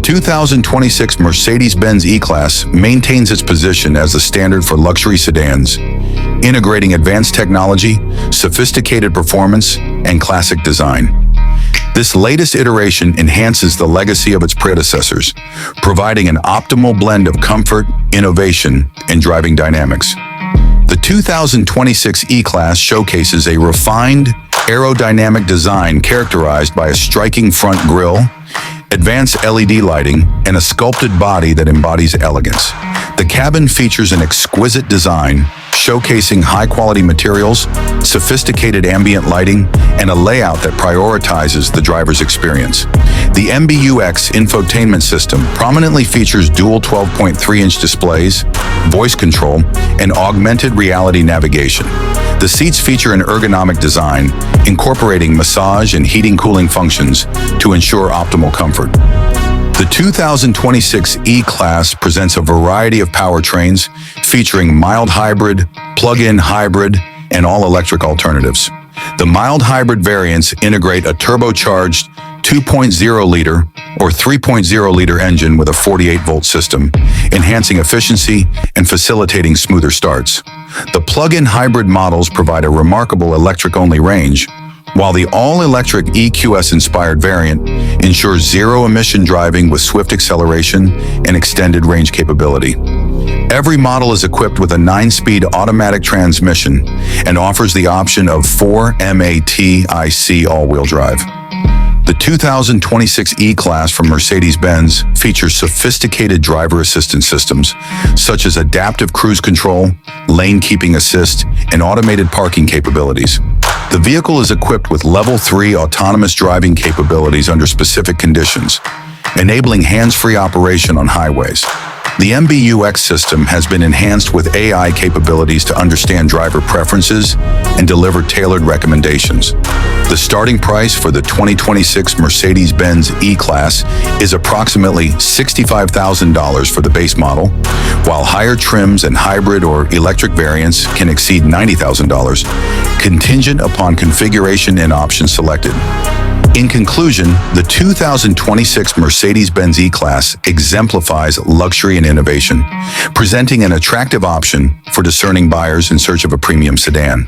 2026 Mercedes-Benz E-Class maintains its position as the standard for luxury sedans, integrating advanced technology, sophisticated performance, and classic design. This latest iteration enhances the legacy of its predecessors, providing an optimal blend of comfort, innovation, and driving dynamics. The 2026 E-Class showcases a refined, aerodynamic design characterized by a striking front grille, advanced LED lighting, and a sculpted body that embodies elegance. The cabin features an exquisite design, showcasing high-quality materials, sophisticated ambient lighting, and a layout that prioritizes the driver's experience. The MBUX infotainment system prominently features dual 12.3-inch displays, voice control, and augmented reality navigation. The seats feature an ergonomic design, incorporating massage and heating-cooling functions to ensure optimal comfort. The 2026 E-Class presents a variety of powertrains featuring mild hybrid, plug-in hybrid, and all-electric alternatives. The mild hybrid variants integrate a turbocharged 2.0-liter or 3.0-liter engine with a 48-volt system, enhancing efficiency and facilitating smoother starts. The plug-in hybrid models provide a remarkable electric-only range, while the all-electric EQS-inspired variant ensures zero-emission driving with swift acceleration and extended range capability. Every model is equipped with a 9-speed automatic transmission and offers the option of 4MATIC all-wheel drive. The 2026 E-Class from Mercedes-Benz features sophisticated driver assistance systems, such as adaptive cruise control, lane keeping assist, and automated parking capabilities. The vehicle is equipped with Level 3 autonomous driving capabilities under specific conditions, enabling hands-free operation on highways. The MBUX system has been enhanced with AI capabilities to understand driver preferences and deliver tailored recommendations. The starting price for the 2026 Mercedes-Benz E-Class is approximately $65,000 for the base model, while higher trims and hybrid or electric variants can exceed $90,000, contingent upon configuration and options selected. In conclusion, the 2026 Mercedes-Benz E-Class exemplifies luxury and innovation, presenting an attractive option for discerning buyers in search of a premium sedan.